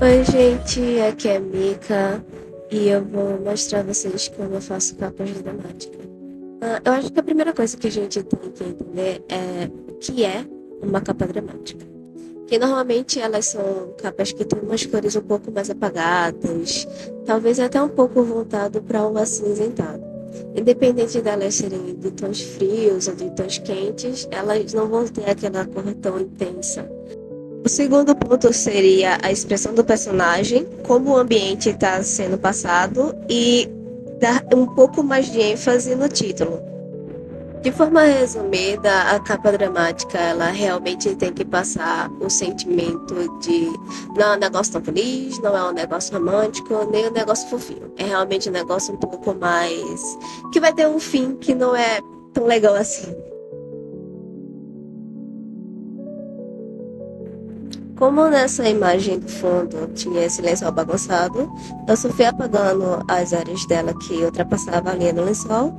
Oi, gente, aqui é a Mika e eu vou mostrar a vocês como eu faço capas de dramática. Eu acho que a primeira coisa que a gente tem que entender é o que é uma capa dramática. Que normalmente elas são capas que têm umas cores um pouco mais apagadas, talvez até um pouco voltado para um acinzentado. Independente delas serem de tons frios ou de tons quentes, elas não vão ter aquela cor tão intensa. O segundo ponto seria a expressão do personagem, como o ambiente está sendo passado e dar um pouco mais de ênfase no título. De forma resumida, a capa dramática ela realmente tem que passar o sentimento de não é um negócio tão feliz, não é um negócio romântico, nem um negócio fofinho. É realmente um negócio um pouco mais que vai ter um fim que não é tão legal assim. Como nessa imagem do fundo tinha esse lençol bagunçado, eu só fui apagando as áreas dela que ultrapassava a linha do lençol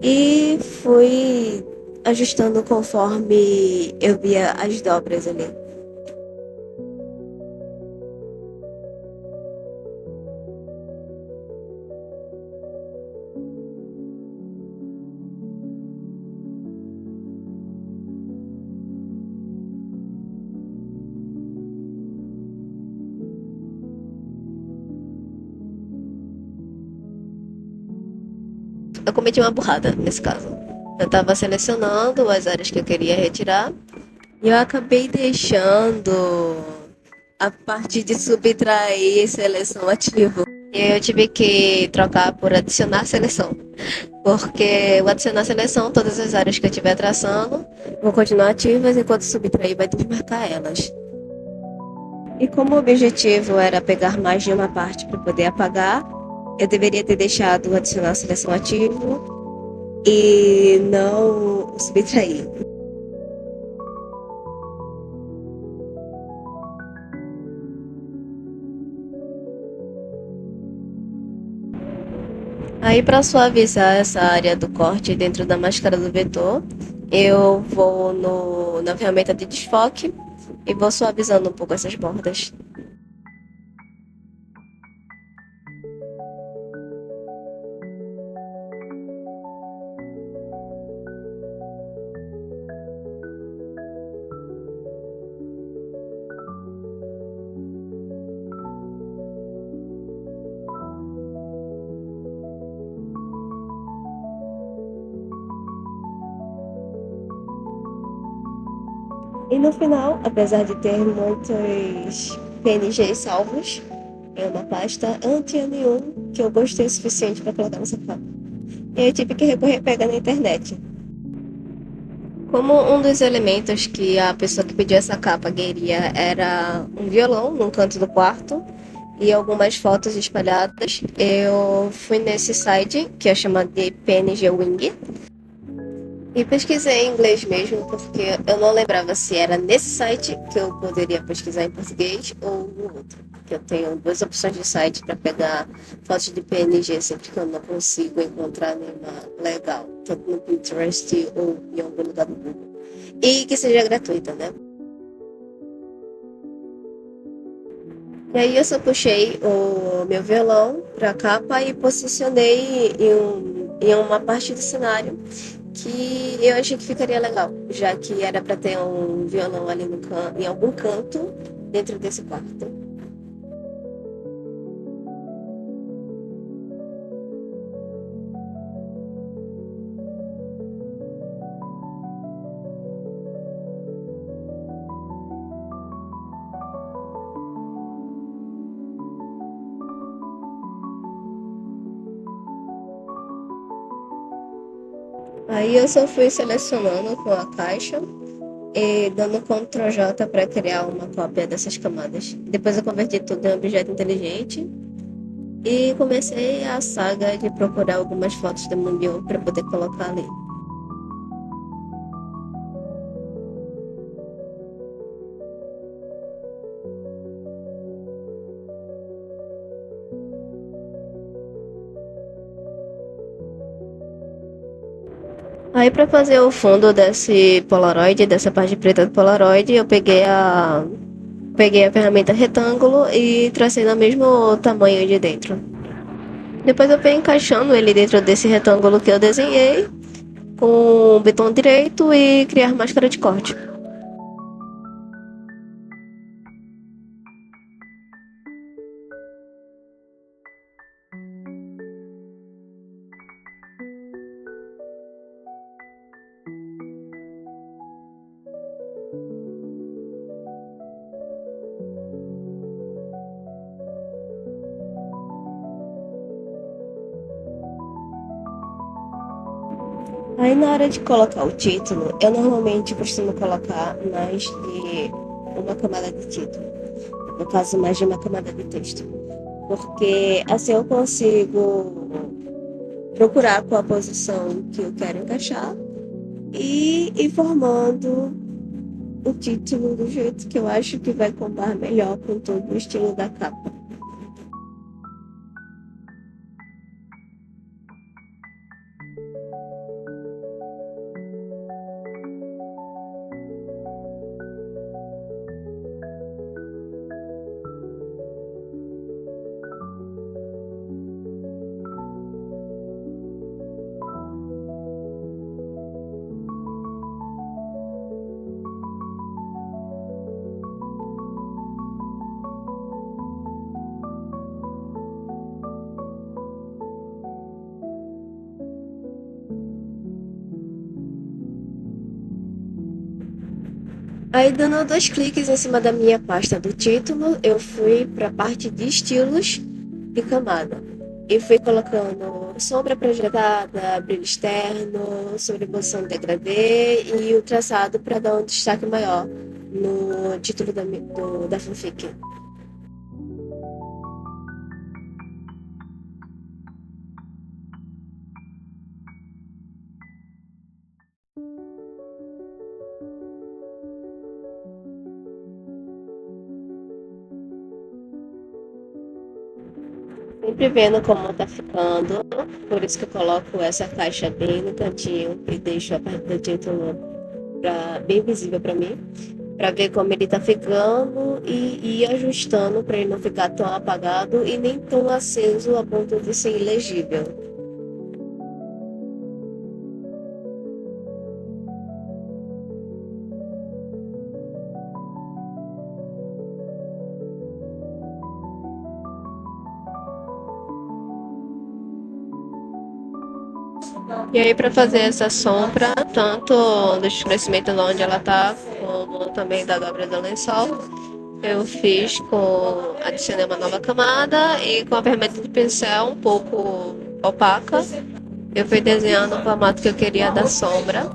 e fui ajustando conforme eu via as dobras ali. Eu cometi uma burrada nesse caso. Eu estava selecionando as áreas que eu queria retirar e eu acabei deixando a parte de subtrair seleção ativo. E aí eu tive que trocar por adicionar seleção. Porque o adicionar seleção, todas as áreas que eu estiver traçando vão continuar ativas, enquanto subtrair vai desmarcar elas. E como o objetivo era pegar mais de uma parte para poder apagar, eu deveria ter deixado o adicionar seleção ativo e não subtrair. Aí, para suavizar essa área do corte dentro da máscara do vetor, eu vou na ferramenta de desfoque e vou suavizando um pouco essas bordas. E no final, apesar de ter muitos PNGs salvos em uma pasta, eu não tinha nenhum que eu gostei o suficiente para colocar nessa capa. E aí eu tive que recorrer a pegar na internet. Como um dos elementos que a pessoa que pediu essa capa queria era um violão num canto do quarto e algumas fotos espalhadas, eu fui nesse site que é chamado de PNG Wing e pesquisei em inglês mesmo, porque eu não lembrava se era nesse site que eu poderia pesquisar em português ou no outro. Que eu tenho duas opções de site para pegar fotos de PNG sempre que eu não consigo encontrar nenhuma legal, tanto no Pinterest ou em algum lugar do Google. E que seja gratuita, né? E aí eu só puxei o meu violão para a capa e posicionei em uma parte do cenário que eu achei que ficaria legal, já que era para ter um violão ali em algum canto dentro desse quarto. Aí eu só fui selecionando com a caixa e dando Ctrl J para criar uma cópia dessas camadas. Depois eu converti tudo em um objeto inteligente e comecei a saga de procurar algumas fotos da Mundial para poder colocar ali. Aí para fazer o fundo desse Polaroid, dessa parte preta do Polaroid, eu peguei Peguei a ferramenta retângulo e tracei no mesmo tamanho de dentro. Depois eu fui encaixando ele dentro desse retângulo que eu desenhei com o botão direito e criar máscara de corte. Aí na hora de colocar o título, eu normalmente costumo colocar mais de uma camada de título. No caso, mais de uma camada de texto. Porque assim eu consigo procurar qual a posição que eu quero encaixar e ir formando o título do jeito que eu acho que vai combar melhor com todo o estilo da capa. Aí, dando dois cliques em cima da minha pasta do título, eu fui para a parte de estilos e camada. E fui colocando sombra projetada, brilho externo, sobreposição de degradê e o traçado para dar um destaque maior no título da fanfic. Sempre vendo como tá ficando, por isso que eu coloco essa caixa bem no cantinho e deixo a parte do título bem visível para mim, para ver como ele tá ficando e ir ajustando para ele não ficar tão apagado e nem tão aceso a ponto de ser ilegível. E aí, para fazer essa sombra, tanto do escurecimento de onde ela tá, como também da dobra do lençol, eu fiz com. Adicionei uma nova camada e com a ferramenta de pincel um pouco opaca, eu fui desenhando o formato que eu queria da sombra.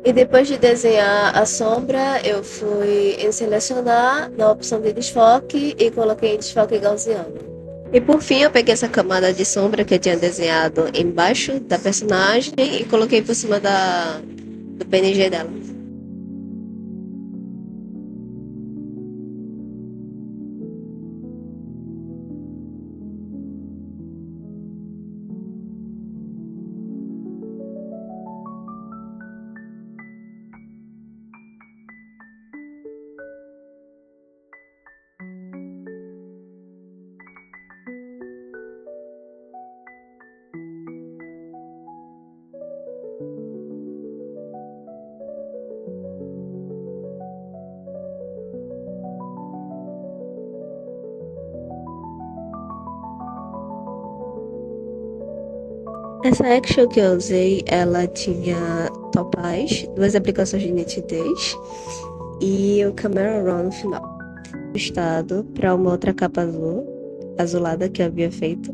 E depois de desenhar a sombra, eu fui em selecionar na opção de desfoque e coloquei em desfoque gaussiano. E por fim, eu peguei essa camada de sombra que eu tinha desenhado embaixo da personagem e coloquei por cima do PNG dela. Essa action que eu usei, ela tinha topaz, duas aplicações de nitidez e o Camera Raw no final. Ajustado para uma outra capa azul, azulada que eu havia feito.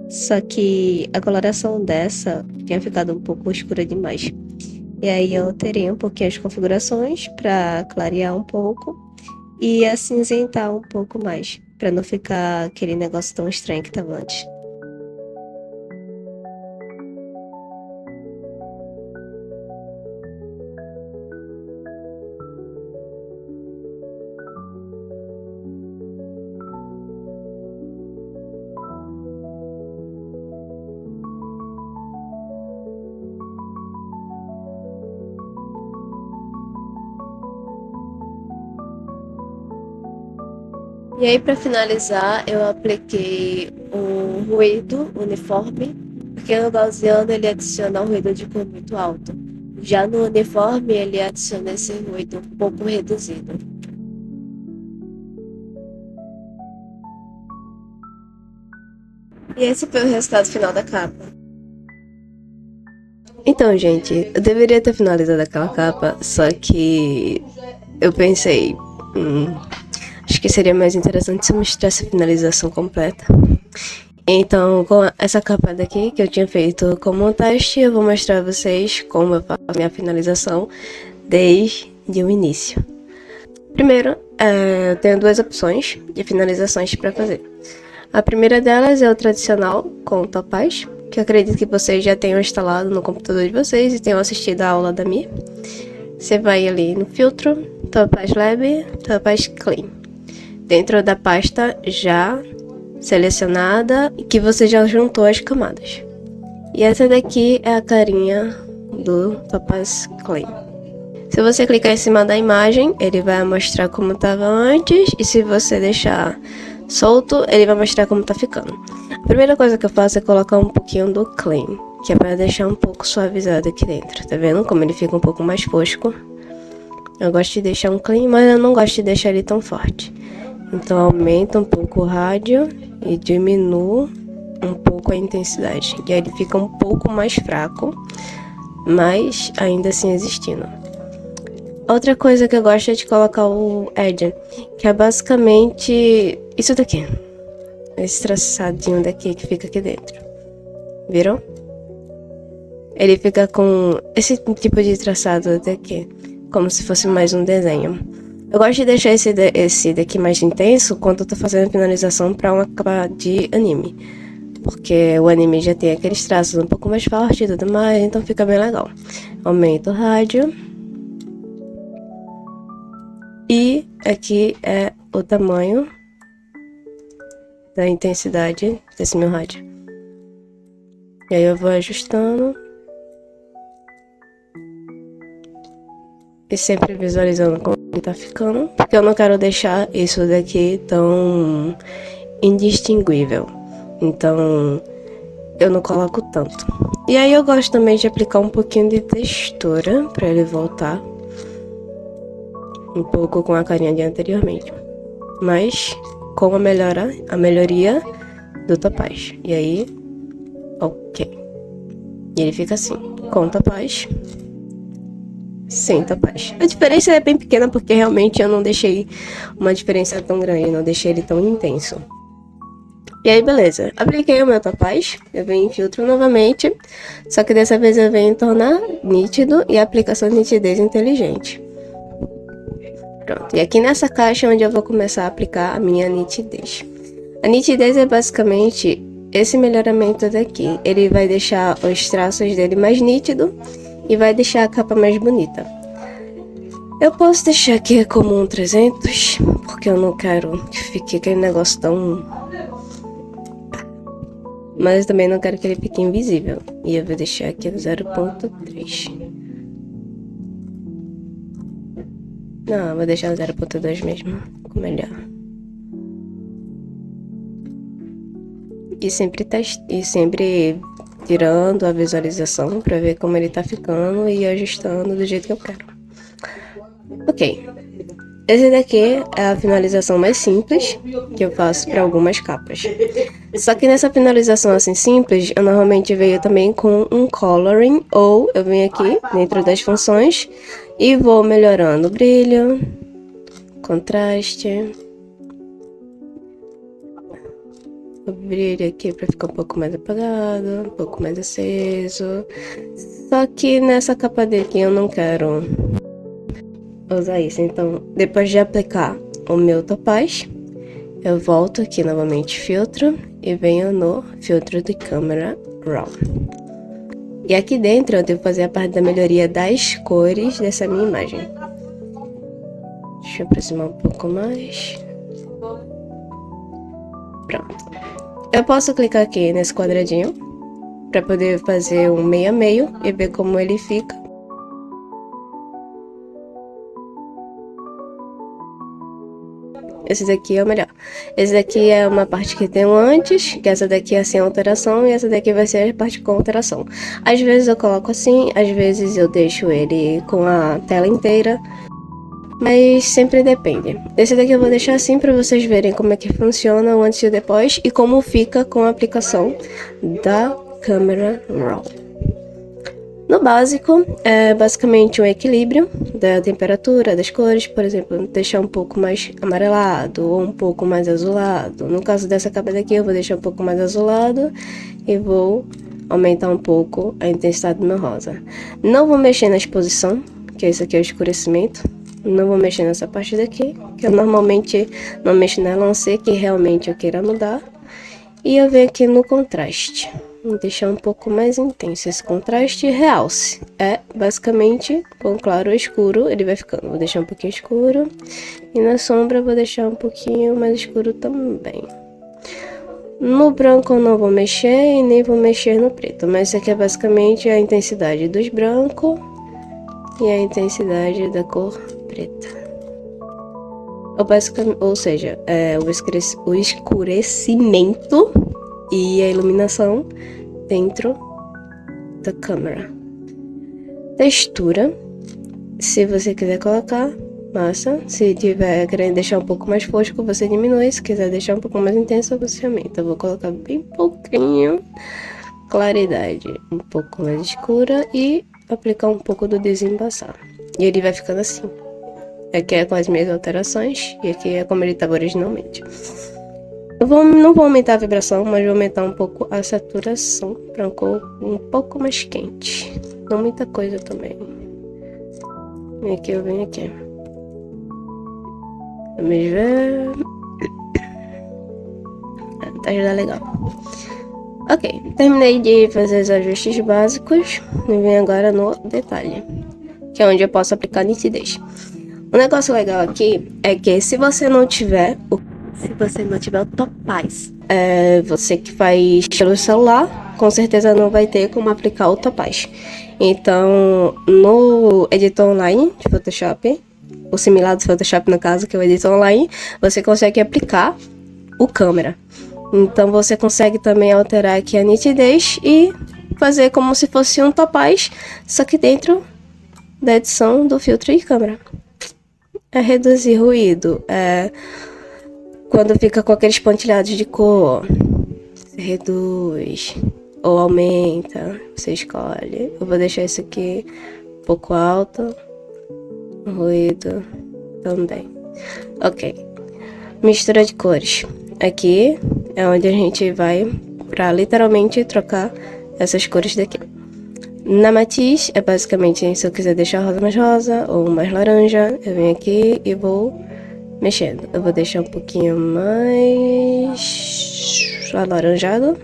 Só que a coloração dessa tinha ficado um pouco escura demais. E aí eu alterei um pouquinho as configurações para clarear um pouco e acinzentar um pouco mais, para não ficar aquele negócio tão estranho que estava antes. E aí, para finalizar, eu apliquei o ruído uniforme, porque no Gaussiano ele adiciona um ruído de cor muito alto. Já no uniforme, ele adiciona esse ruído um pouco reduzido. E esse foi o resultado final da capa. Então, gente, eu deveria ter finalizado aquela capa, só que eu pensei, acho que seria mais interessante se eu mostrasse a finalização completa. Então, com essa capa daqui que eu tinha feito como um teste, eu vou mostrar a vocês como eu faço a minha finalização desde o início. Primeiro, eu tenho duas opções de finalizações para fazer. A primeira delas é o tradicional com o Topaz, que eu acredito que vocês já tenham instalado no computador de vocês e tenham assistido a aula da Mi. Você vai ali no filtro, Topaz Lab, Topaz Clean. Dentro da pasta já selecionada e que você já juntou as camadas. E essa daqui é a carinha do Topaz Clean. Se você clicar em cima da imagem, ele vai mostrar como estava antes, e se você deixar solto, ele vai mostrar como tá ficando. A primeira coisa que eu faço é colocar um pouquinho do Clean, que é para deixar um pouco suavizado aqui dentro. Tá vendo como ele fica um pouco mais fosco? Eu gosto de deixar um Clean, mas eu não gosto de deixar ele tão forte. Então aumenta um pouco o rádio e diminua um pouco a intensidade. E aí ele fica um pouco mais fraco, mas ainda assim existindo. Outra coisa que eu gosto é de colocar o Edge, que é basicamente isso daqui. Esse traçadinho daqui que fica aqui dentro. Viram? Ele fica com esse tipo de traçado daqui, como se fosse mais um desenho. Eu gosto de deixar esse daqui mais intenso quando eu tô fazendo a finalização para uma capa de anime. Porque o anime já tem aqueles traços um pouco mais fortes e tudo mais, então fica bem legal. Aumento o rádio. E aqui é o tamanho da intensidade desse meu rádio. E aí eu vou ajustando. E sempre visualizando como ele tá ficando. Porque eu não quero deixar isso daqui tão indistinguível. Então eu não coloco tanto. E aí eu gosto também de aplicar um pouquinho de textura para ele voltar um pouco com a carinha de anteriormente, mas com a melhoria do Topaz. E aí, ok. E ele fica assim, com Topaz, sem Topaz. A diferença é bem pequena porque realmente eu não deixei uma diferença tão grande, não deixei ele tão intenso. E aí, beleza. Apliquei o meu Topaz, eu venho em filtro novamente, só que dessa vez eu venho em tornar nítido e aplicação de nitidez inteligente. Pronto, e aqui nessa caixa é onde eu vou começar a aplicar a minha nitidez. A nitidez é basicamente esse melhoramento daqui. Ele vai deixar os traços dele mais nítido e vai deixar a capa mais bonita. Eu posso deixar aqui como um 300, porque eu não quero que fique aquele negócio tão... Mas eu também não quero que ele fique invisível. E eu vou deixar aqui no 0.3. Não, vou deixar no 0.2 mesmo. Ficou melhor. E sempre tirando a visualização pra ver como ele tá ficando e ajustando do jeito que eu quero. Ok. Esse daqui é a finalização mais simples que eu faço para algumas capas. Só que nessa finalização assim simples, eu normalmente venho também com um coloring, ou eu venho aqui dentro das funções e vou melhorando o brilho, contraste, o brilho aqui para ficar um pouco mais apagado, um pouco mais aceso. Só que nessa capa daqui eu não quero usar isso. Então, depois de aplicar o meu Topaz, eu volto aqui novamente filtro e venho no filtro de câmera RAW. E aqui dentro eu devo fazer a parte da melhoria das cores dessa minha imagem. Deixa eu aproximar um pouco mais. Pronto. Eu posso clicar aqui nesse quadradinho para poder fazer um meio a meio e ver como ele fica. Esse daqui é o melhor. Esse daqui é uma parte que tem um antes, que essa daqui é sem alteração, e essa daqui vai ser a parte com alteração. Às vezes eu coloco assim, às vezes eu deixo ele com a tela inteira, mas sempre depende. Esse daqui eu vou deixar assim para vocês verem como é que funciona o antes e o depois e como fica com a aplicação da Camera Raw. No básico, é basicamente um equilíbrio da temperatura, das cores, por exemplo, deixar um pouco mais amarelado ou um pouco mais azulado. No caso dessa capa daqui, eu vou deixar um pouco mais azulado e vou aumentar um pouco a intensidade do meu rosa. Não vou mexer na exposição, que esse aqui é o escurecimento. Não vou mexer nessa parte daqui, que eu normalmente não mexo nela, a não ser que realmente eu queira mudar. E eu venho aqui no contraste. Vou deixar um pouco mais intenso esse contraste e realce. É basicamente com claro ou escuro ele vai ficando. Vou deixar um pouquinho escuro. E na sombra eu vou deixar um pouquinho mais escuro também. No branco eu não vou mexer e nem vou mexer no preto. Mas isso aqui é basicamente a intensidade dos brancos e a intensidade da cor preta. Ou seja, o escurecimento e a iluminação dentro da câmera. Textura, se você quiser colocar, massa. Se tiver querendo deixar um pouco mais fosco, você diminui. Se quiser deixar um pouco mais intenso, você aumenta. Eu vou colocar bem pouquinho. Claridade um pouco mais escura e aplicar um pouco do desembaçar. E ele vai ficando assim. Aqui é com as minhas alterações e aqui é como ele estava originalmente. Não vou aumentar a vibração, mas vou aumentar um pouco a saturação para uma cor um pouco mais quente. Não muita coisa também. E aqui eu venho aqui. Vamos ver. Tá já legal. Ok, terminei de fazer os ajustes básicos e venho agora no detalhe, que é onde eu posso aplicar nitidez. O negócio legal aqui é que se você não tiver o Topaz, você que faz pelo celular, com certeza não vai ter como aplicar o Topaz. Então, no editor online de Photoshop, o similar do Photoshop no caso, que é o editor online, você consegue aplicar o câmera. Então você consegue também alterar aqui a nitidez e fazer como se fosse um Topaz, só que dentro da edição do filtro de câmera. Reduzir ruído, quando fica com aqueles pontilhados de cor, você reduz ou aumenta, você escolhe. Eu vou deixar isso aqui um pouco alto, ruído também. Ok, mistura de cores. Aqui é onde a gente vai para literalmente trocar essas cores daqui. Na matiz, é basicamente se eu quiser deixar rosa mais rosa ou mais laranja, eu venho aqui e vou mexendo. Eu vou deixar um pouquinho mais alaranjado.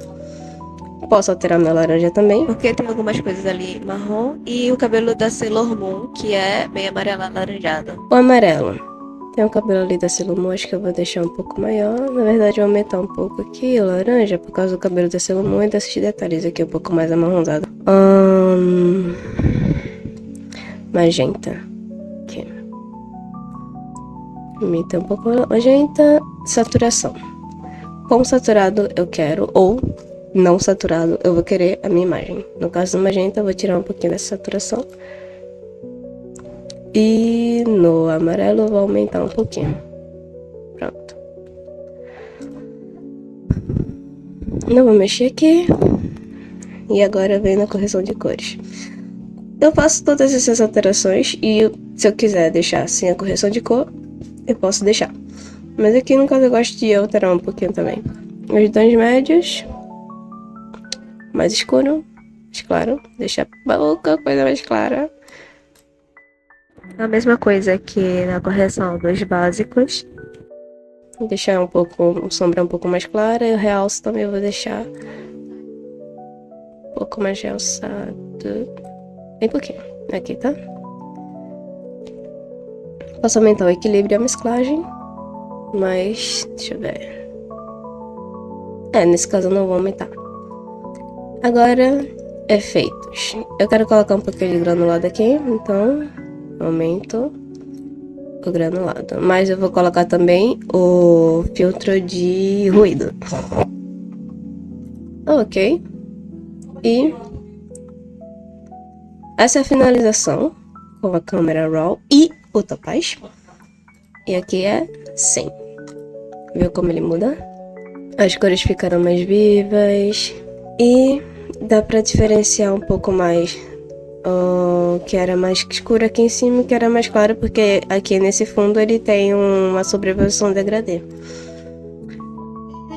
Posso alterar meu laranja também, porque tem algumas coisas ali marrom e o cabelo da Sailor Moon, que é meio amarelo alaranjado. O amarelo. Tem o cabelo ali da Sailor Moon, acho que eu vou deixar um pouco maior. Na verdade, eu vou aumentar um pouco aqui o laranja, por causa do cabelo da Sailor Moon e desses detalhes aqui um pouco mais amarronzado. Magenta. Aqui. Aumentar um pouco magenta. Saturação. Quão saturado eu quero, ou não saturado, eu vou querer a minha imagem. No caso do magenta, eu vou tirar um pouquinho dessa saturação. E no amarelo eu vou aumentar um pouquinho. Pronto. Não vou mexer aqui. E agora eu venho na correção de cores. Eu faço todas essas alterações e se eu quiser deixar sem a correção de cor, eu posso deixar. Mas aqui no caso eu gosto de alterar um pouquinho também. Os tons médios. Mais escuro. Mais claro. Deixar pouca coisa mais clara. A mesma coisa que na correção dos básicos. Vou deixar um pouco, sombra um pouco mais clara. E o realce também eu vou deixar um pouco mais realçado. Bem pouquinho. Aqui, tá? Posso aumentar o equilíbrio e a mesclagem. Mas, deixa eu ver. Nesse caso eu não vou aumentar. Agora, efeitos. Eu quero colocar um pouquinho de granulado aqui, então aumento branco granulado. Mas eu vou colocar também o filtro de ruído. Ok. E essa é a finalização com a câmera RAW e o topaz. E aqui é 100. Viu como ele muda? As cores ficaram mais vivas. E dá pra diferenciar um pouco mais o que era mais escuro aqui em cima e o que era mais claro, porque aqui nesse fundo ele tem uma sobreposição degradê.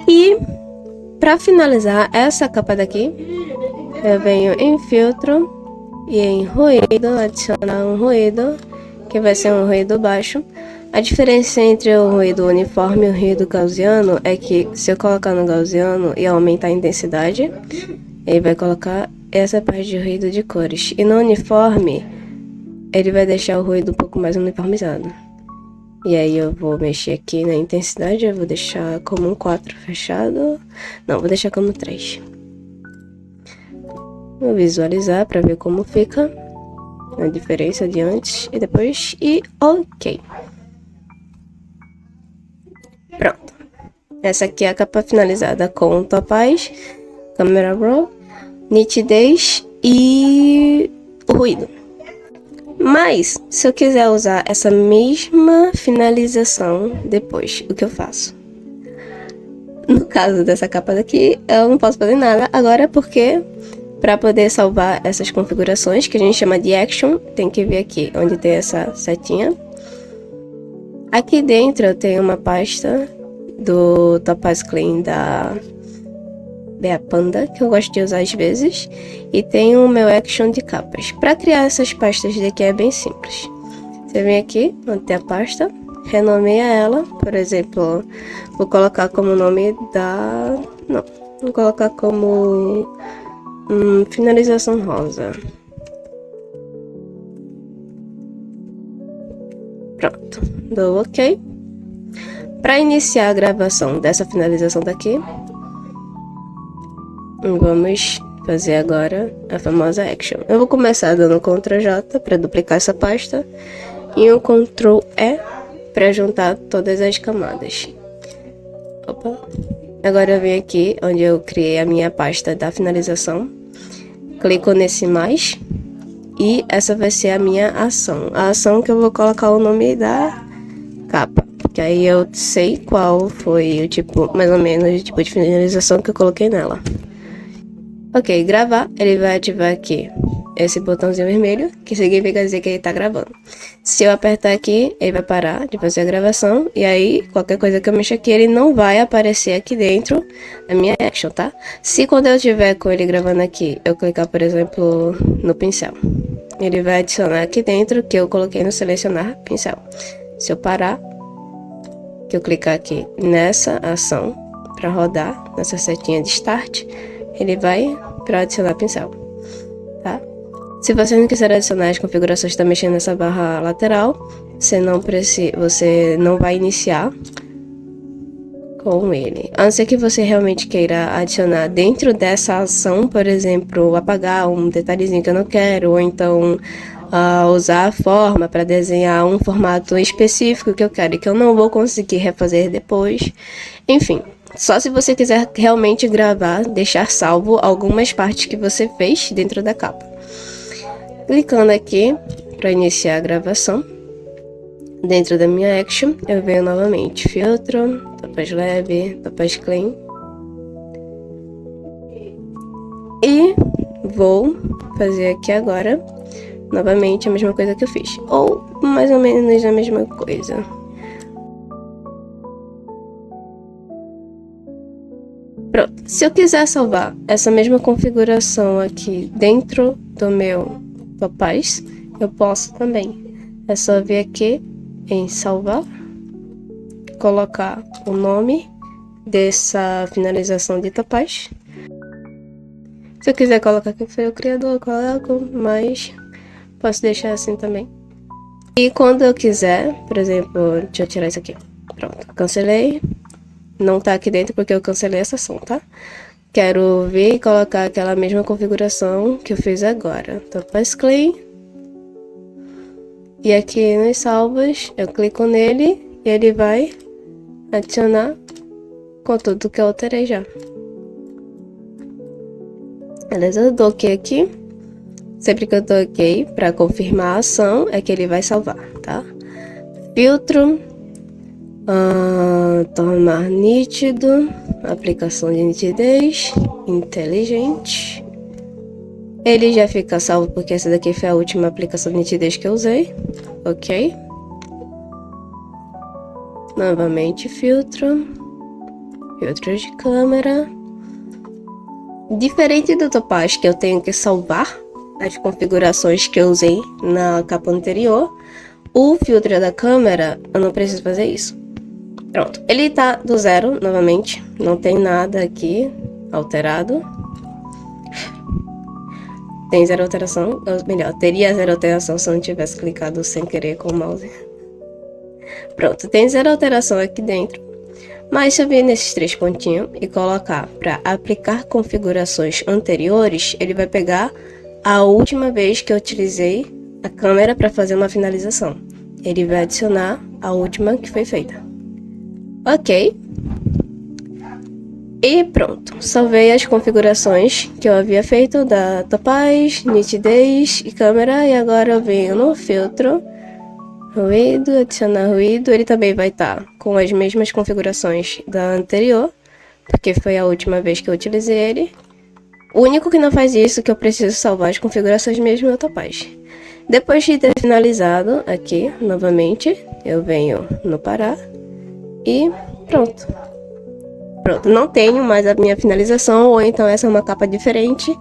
E pra finalizar essa capa daqui, eu venho em filtro e em ruído, adicionar um ruído, que vai ser um ruído baixo. A diferença entre o ruído uniforme e o ruído gaussiano é que se eu colocar no gaussiano e aumentar a intensidade, ele vai colocar essa parte de ruído de cores. E no uniforme, ele vai deixar o ruído um pouco mais uniformizado. E aí eu vou mexer aqui na intensidade, eu vou deixar como um 4 fechado. Não, vou deixar como 3. Vou visualizar para ver como fica a diferença de antes e depois. E ok. Pronto. Essa aqui é a capa finalizada com topaz, câmera RAW, nitidez e ruído. Mas, se eu quiser usar essa mesma finalização depois, o que eu faço? No caso dessa capa daqui, eu não posso fazer nada agora porque para poder salvar essas configurações, que a gente chama de action, tem que vir aqui onde tem essa setinha. Aqui dentro eu tenho uma pasta do Topaz Clean da Beapanda, que eu gosto de usar às vezes, e tenho o meu action de capas. Para criar essas pastas daqui é bem simples. Você vem aqui, onde tem a pasta, renomeia ela, por exemplo, vou colocar como nome da... não, vou colocar como finalização rosa. Pronto, dou ok. Para iniciar a gravação dessa finalização daqui, vamos fazer agora a famosa action. Eu vou começar dando Ctrl J para duplicar essa pasta e um Ctrl E para juntar todas as camadas. Opa. Agora eu venho aqui onde eu criei a minha pasta da finalização, clico nesse mais e essa vai ser a minha ação. A ação que eu vou colocar o nome da capa, que aí eu sei qual foi o tipo, mais ou menos, o tipo de finalização que eu coloquei nela. Ok, gravar, ele vai ativar aqui esse botãozinho vermelho, que significa dizer que ele tá gravando. Se eu apertar aqui, ele vai parar de fazer a gravação, e aí qualquer coisa que eu mexer aqui, ele não vai aparecer aqui dentro da minha action, tá? Se quando eu tiver com ele gravando aqui, eu clicar, por exemplo, no pincel, ele vai adicionar aqui dentro que eu coloquei no selecionar pincel. Se eu parar, que eu clicar aqui nessa ação para rodar, nessa setinha de start, ele vai para adicionar pincel, tá? Se você não quiser adicionar as configurações, está mexendo nessa barra lateral, você não vai iniciar com ele. A não ser que você realmente queira adicionar dentro dessa ação, por exemplo, apagar um detalhezinho que eu não quero, ou então usar a forma para desenhar um formato específico que eu quero e que eu não vou conseguir refazer depois. Enfim, só se você quiser realmente gravar, deixar salvo algumas partes que você fez dentro da capa. Clicando aqui para iniciar a gravação, dentro da minha action, eu venho novamente filtro, topaz leve, topaz clean e vou fazer aqui agora novamente a mesma coisa que eu fiz, ou mais ou menos a mesma coisa. Pronto, se eu quiser salvar essa mesma configuração aqui dentro do meu Topaz, eu posso também. É só vir aqui em salvar, colocar o nome dessa finalização de Topaz. Se eu quiser colocar quem foi o criador, eu coloco, mas posso deixar assim também. E quando eu quiser, por exemplo, deixa eu tirar isso aqui. Pronto, cancelei. Não tá aqui dentro porque eu cancelei essa ação, tá? Quero vir e colocar aquela mesma configuração que eu fiz agora. Topaz Clean. E aqui nos salvos, eu clico nele e ele vai adicionar com tudo que eu alterei já. Beleza? Eu dou OK aqui. Sempre que eu dou OK para confirmar a ação, é que ele vai salvar, tá? Filtro. Tornar nítido. Aplicação de nitidez. Inteligente. Ele já fica salvo porque essa daqui foi a última aplicação de nitidez que eu usei. OK. Novamente filtro. Filtros de câmera. Diferente do Topaz, que eu tenho que salvar as configurações que eu usei na capa anterior, o filtro da câmera, eu não preciso fazer isso. Pronto, ele tá do zero novamente, não tem nada aqui alterado. Tem zero alteração, ou melhor, teria zero alteração se eu não tivesse clicado sem querer com o mouse. Pronto, tem zero alteração aqui dentro. Mas se eu vir nesses 3 pontinhos e colocar para aplicar configurações anteriores, ele vai pegar a última vez que eu utilizei a câmera para fazer uma finalização. Ele vai adicionar a última que foi feita. OK. E pronto, salvei as configurações que eu havia feito da Topaz, nitidez e câmera. E agora eu venho no filtro. Ruído, adicionar ruído, ele também vai estar com as mesmas configurações da anterior, porque foi a última vez que eu utilizei ele. O único que não faz isso, que eu preciso salvar as configurações mesmo, é o Topaz. Depois de ter finalizado aqui, novamente, eu venho no parar e pronto. Pronto, não tenho mais a minha finalização, ou então essa é uma capa diferente,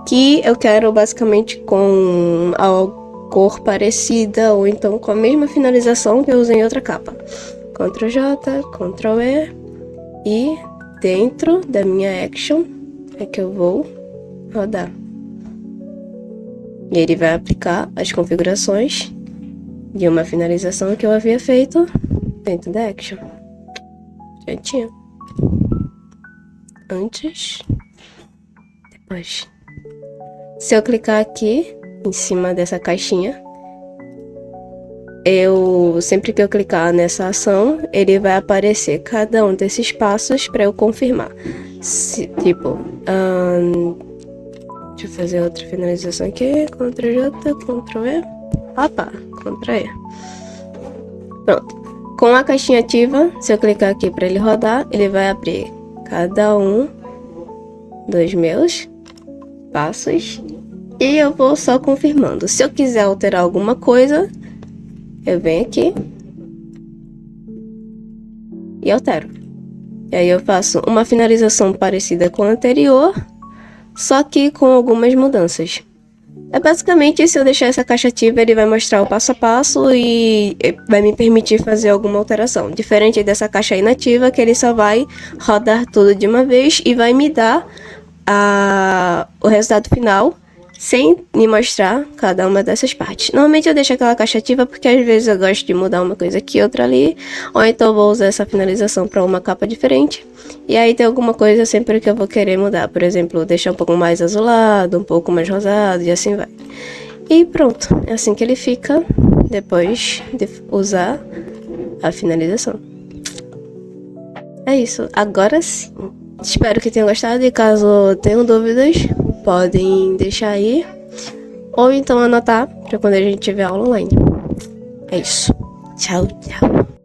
que eu quero basicamente com a cor parecida, ou então com a mesma finalização que eu usei em outra capa. Ctrl J, Ctrl E, e dentro da minha action é que eu vou rodar. E ele vai aplicar as configurações de uma finalização que eu havia feito dentro da action. Já tinha. Antes, depois. Se eu clicar aqui em cima dessa caixinha, sempre que eu clicar nessa ação, ele vai aparecer cada um desses passos para eu confirmar. Tipo, deixa eu fazer outra finalização aqui. Ctrl J, Ctrl E. Opa, Ctrl E. Pronto. Com a caixinha ativa, se eu clicar aqui para ele rodar, ele vai abrir cada um dos meus passos. E eu vou só confirmando. Se eu quiser alterar alguma coisa, eu venho aqui e altero. E aí eu faço uma finalização parecida com a anterior, só que com algumas mudanças. É basicamente, se eu deixar essa caixa ativa, ele vai mostrar o passo a passo e vai me permitir fazer alguma alteração. Diferente dessa caixa inativa, que ele só vai rodar tudo de uma vez e vai me dar o resultado final, sem me mostrar cada uma dessas partes. Normalmente eu deixo aquela caixa ativa porque às vezes eu gosto de mudar uma coisa aqui, outra ali, ou então eu vou usar essa finalização para uma capa diferente. E aí tem alguma coisa sempre que eu vou querer mudar, por exemplo, deixar um pouco mais azulado, um pouco mais rosado e assim vai. E pronto, é assim que ele fica depois de usar a finalização. É isso, agora sim. Espero que tenham gostado e caso tenham dúvidas, podem deixar aí ou então anotar para quando a gente tiver aula online. É isso. Tchau, tchau.